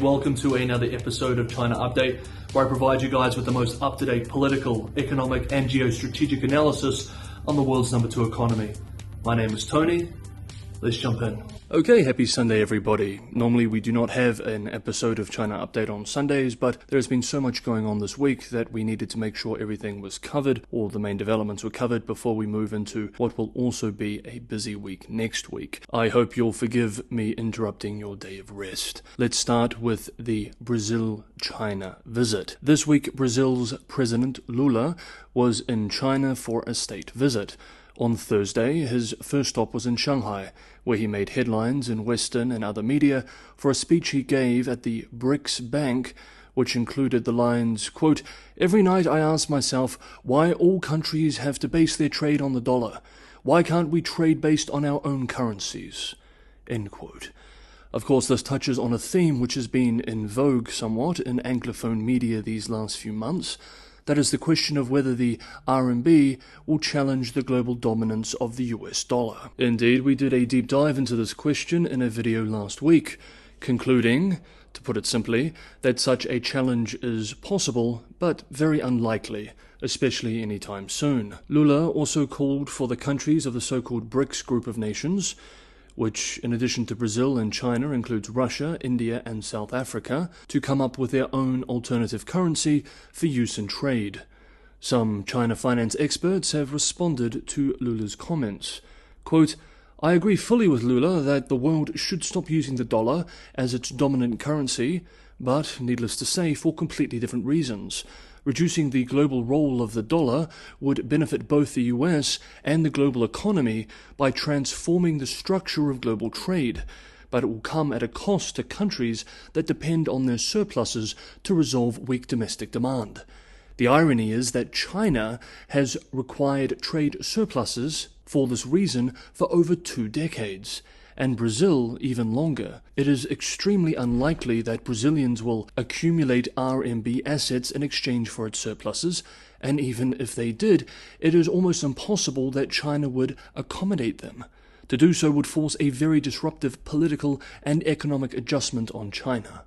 Welcome to another episode of China Update, where I provide you guys with the most up-to-date political, economic and geostrategic analysis on the world's number 2 economy. My name is Tony. Let's jump in. Okay, happy Sunday everybody. Normally we do not have an episode of China Update on Sundays, but there's been so much going on this week that we needed to make sure everything was covered, all the main developments were covered before we move into what will also be a busy week next week. I hope you'll forgive me interrupting your day of rest. Let's start with the Brazil-China visit. This week, Brazil's President Lula was in China for a state visit. On Thursday, his first stop was in Shanghai, where he made headlines in Western and other media for a speech he gave at the BRICS Bank, which included the lines, quote, "Every night I ask myself why all countries have to base their trade on the dollar. Why can't we trade based on our own currencies?" End quote. Of course, this touches on a theme which has been in vogue somewhat in Anglophone media these last few months. That is the question of whether the RMB will challenge the global dominance of the US dollar. Indeed, we did a deep dive into this question in a video last week, concluding, to put it simply, that such a challenge is possible, but very unlikely, especially anytime soon. Lula also called for the countries of the so-called BRICS group of nations, which, in addition to Brazil and China, includes Russia, India and South Africa, to come up with their own alternative currency for use in trade. Some China finance experts have responded to Lula's comments. Quote, "I agree fully with Lula that the world should stop using the dollar as its dominant currency, but, needless to say, for completely different reasons. Reducing the global role of the dollar would benefit both the US and the global economy by transforming the structure of global trade, but it will come at a cost to countries that depend on their surpluses to resolve weak domestic demand. The irony is that China has required trade surpluses for this reason for over 2 decades. And Brazil even longer. It is extremely unlikely that Brazilians will accumulate RMB assets in exchange for its surpluses, and even if they did, it is almost impossible that China would accommodate them. To do so would force a very disruptive political and economic adjustment on China."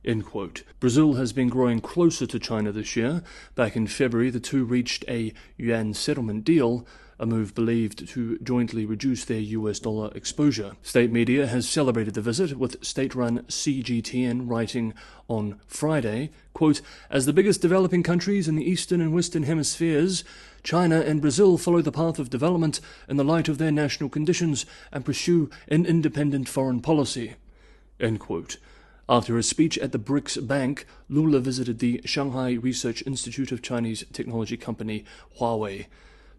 End quote. Brazil has been growing closer to China this year. Back in February, the two reached a yuan settlement deal, a move believed to jointly reduce their US dollar exposure. State media has celebrated the visit, with state-run CGTN writing on Friday, quote, "As the biggest developing countries in the Eastern and Western hemispheres, China and Brazil follow the path of development in the light of their national conditions and pursue an independent foreign policy." End quote. After a speech at the BRICS Bank, Lula visited the Shanghai Research Institute of Chinese technology company Huawei,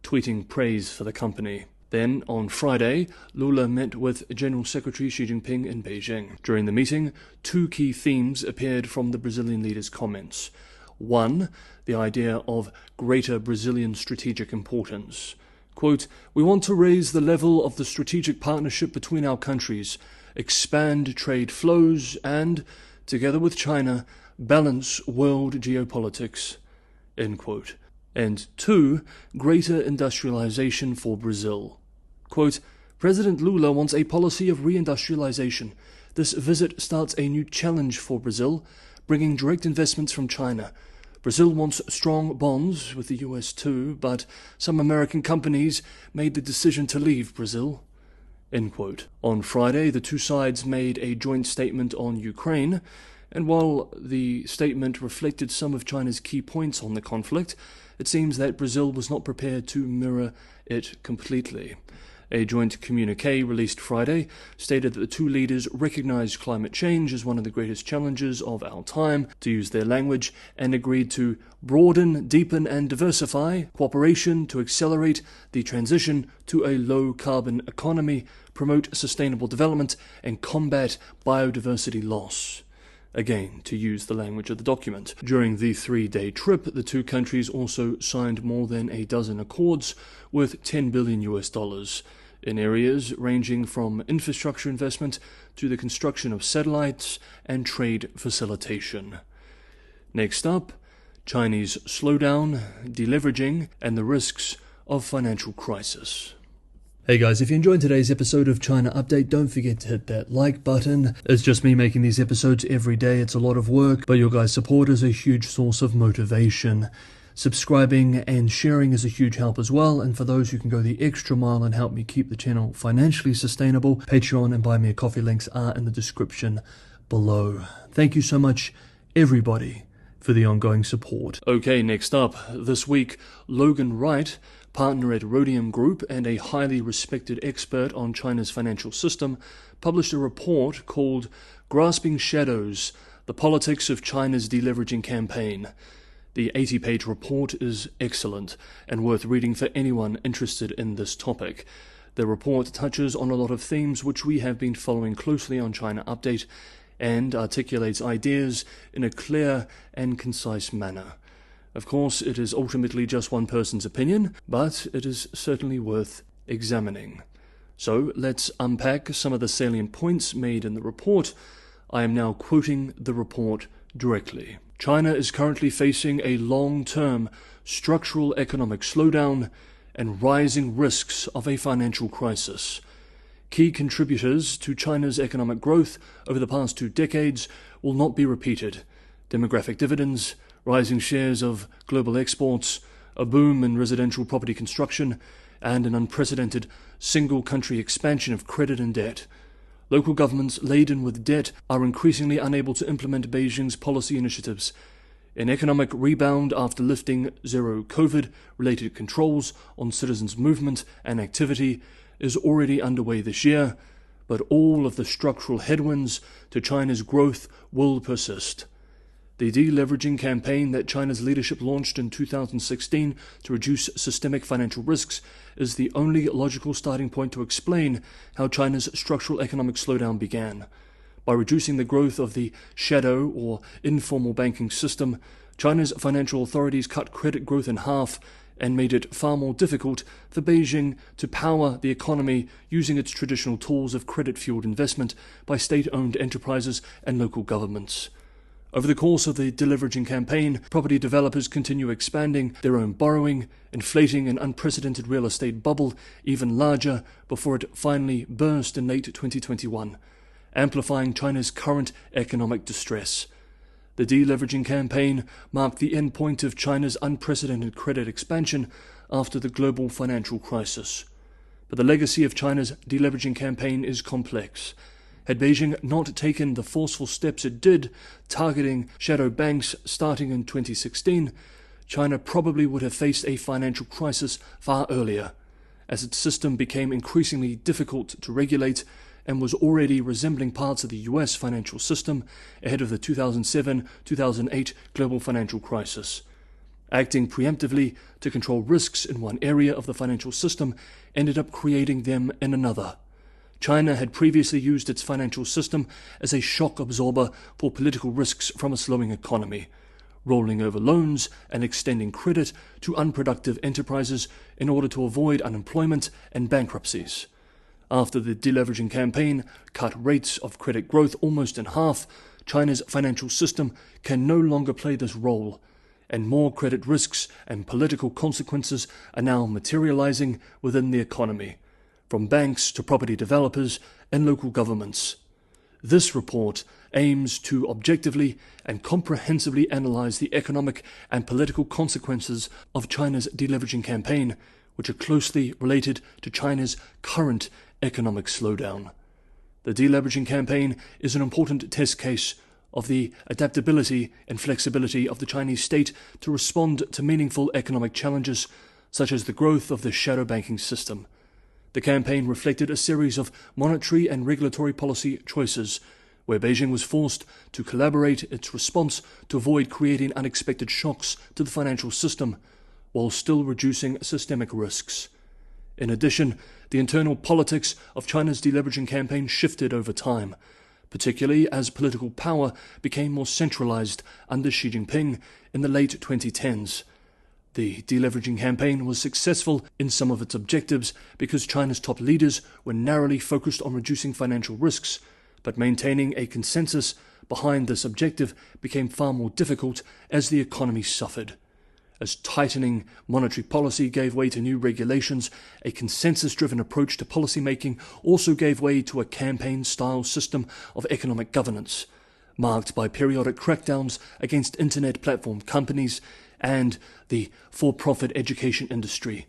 tweeting praise for the company. Then, on Friday, Lula met with General Secretary Xi Jinping in Beijing. During the meeting, 2 key themes appeared from the Brazilian leader's comments. One, the idea of greater Brazilian strategic importance. Quote, "We want to raise the level of the strategic partnership between our countries, expand trade flows, and, together with China, balance world geopolitics." End quote. And 2, greater industrialization for Brazil. Quote, "President Lula wants a policy of reindustrialization. This visit starts a new challenge for Brazil, bringing direct investments from China. Brazil wants strong bonds with the US too, but some American companies made the decision to leave Brazil." End quote. On Friday, the two sides made a joint statement on Ukraine, and while the statement reflected some of China's key points on the conflict, it seems that Brazil was not prepared to mirror it completely. A joint communiqué released Friday stated that the two leaders recognized climate change as one of the greatest challenges of our time, to use their language, and agreed to broaden, deepen and diversify cooperation to accelerate the transition to a low-carbon economy, promote sustainable development, and combat biodiversity loss. Again, to use the language of the document. During the 3-day trip, the two countries also signed more than a dozen accords worth $10 billion in areas ranging from infrastructure investment to the construction of satellites and trade facilitation. Next up, Chinese slowdown, deleveraging, and the risks of financial crisis. Hey guys, if you enjoyed today's episode of China Update, don't forget to hit that like button. It's just me making these episodes every day. It's a lot of work, but your guys' support is a huge source of motivation. Subscribing and sharing is a huge help as well, and for those who can go the extra mile and help me keep the channel financially sustainable, Patreon and Buy Me a Coffee links are in the description below. Thank you so much, everybody, for the ongoing support. Okay, next up, this week, Logan Wright, partner at Rhodium Group and a highly respected expert on China's financial system, published a report called Grasping Shadows, The Politics of China's Deleveraging Campaign. The 80-page report is excellent and worth reading for anyone interested in this topic. The report touches on a lot of themes which we have been following closely on China Update and articulates ideas in a clear and concise manner. Of course, it is ultimately just one person's opinion, but it is certainly worth examining. So let's unpack some of the salient points made in the report. I am now quoting the report directly. China is currently facing a long-term structural economic slowdown and rising risks of a financial crisis. Key contributors to China's economic growth over the past 2 decades will not be repeated. Demographic dividends, rising shares of global exports, a boom in residential property construction, and an unprecedented single-country expansion of credit and debt. Local governments laden with debt are increasingly unable to implement Beijing's policy initiatives. An economic rebound after lifting zero-COVID-related controls on citizens' movement and activity is already underway this year, but all of the structural headwinds to China's growth will persist. The deleveraging campaign that China's leadership launched in 2016 to reduce systemic financial risks is the only logical starting point to explain how China's structural economic slowdown began. By reducing the growth of the shadow or informal banking system, China's financial authorities cut credit growth in half and made it far more difficult for Beijing to power the economy using its traditional tools of credit-fueled investment by state-owned enterprises and local governments. Over the course of the deleveraging campaign, property developers continue expanding their own borrowing, inflating an unprecedented real estate bubble even larger before it finally burst in late 2021, amplifying China's current economic distress. The deleveraging campaign marked the end point of China's unprecedented credit expansion after the global financial crisis. But the legacy of China's deleveraging campaign is complex. Had Beijing not taken the forceful steps it did, targeting shadow banks starting in 2016, China probably would have faced a financial crisis far earlier, as its system became increasingly difficult to regulate and was already resembling parts of the US financial system ahead of the 2007-2008 global financial crisis. Acting preemptively to control risks in one area of the financial system ended up creating them in another. China had previously used its financial system as a shock absorber for political risks from a slowing economy, rolling over loans and extending credit to unproductive enterprises in order to avoid unemployment and bankruptcies. After the deleveraging campaign cut rates of credit growth almost in half, China's financial system can no longer play this role, and more credit risks and political consequences are now materializing within the economy, from banks to property developers and local governments. This report aims to objectively and comprehensively analyze the economic and political consequences of China's deleveraging campaign, which are closely related to China's current economic slowdown. The deleveraging campaign is an important test case of the adaptability and flexibility of the Chinese state to respond to meaningful economic challenges, such as the growth of the shadow banking system. The campaign reflected a series of monetary and regulatory policy choices, where Beijing was forced to collaborate its response to avoid creating unexpected shocks to the financial system, while still reducing systemic risks. In addition, the internal politics of China's deleveraging campaign shifted over time, particularly as political power became more centralized under Xi Jinping in the late 2010s. The deleveraging campaign was successful in some of its objectives because China's top leaders were narrowly focused on reducing financial risks, but maintaining a consensus behind this objective became far more difficult as the economy suffered. As tightening monetary policy gave way to new regulations, a consensus-driven approach to policymaking also gave way to a campaign-style system of economic governance, marked by periodic crackdowns against internet platform companies and the for-profit education industry.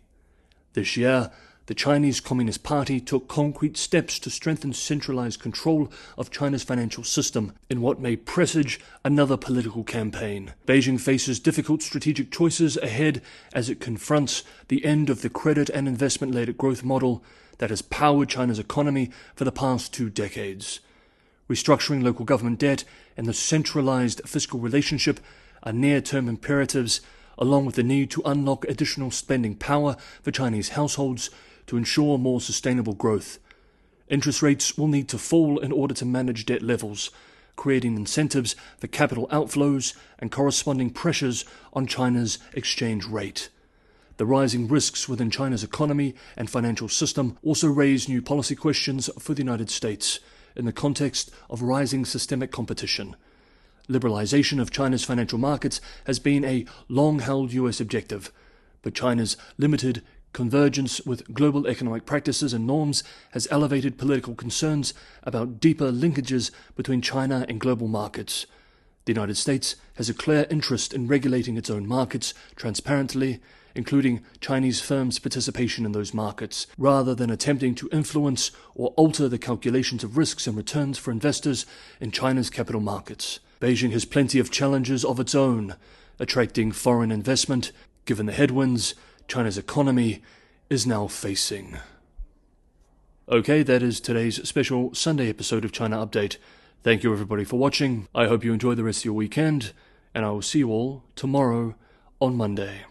This year, the Chinese Communist Party took concrete steps to strengthen centralized control of China's financial system in what may presage another political campaign. Beijing faces difficult strategic choices ahead as it confronts the end of the credit and investment-led growth model that has powered China's economy for the past 2 decades. Restructuring local government debt and the centralized fiscal relationship are near-term imperatives, along with the need to unlock additional spending power for Chinese households to ensure more sustainable growth. Interest rates will need to fall in order to manage debt levels, creating incentives for capital outflows and corresponding pressures on China's exchange rate. The rising risks within China's economy and financial system also raise new policy questions for the United States in the context of rising systemic competition. Liberalization of China's financial markets has been a long-held US objective, but China's limited convergence with global economic practices and norms has elevated political concerns about deeper linkages between China and global markets. The United States has a clear interest in regulating its own markets transparently, including Chinese firms' participation in those markets, rather than attempting to influence or alter the calculations of risks and returns for investors in China's capital markets. Beijing has plenty of challenges of its own, attracting foreign investment, given the headwinds China's economy is now facing. Okay, that is today's special Sunday episode of China Update. Thank you everybody for watching. I hope you enjoy the rest of your weekend, and I will see you all tomorrow on Monday.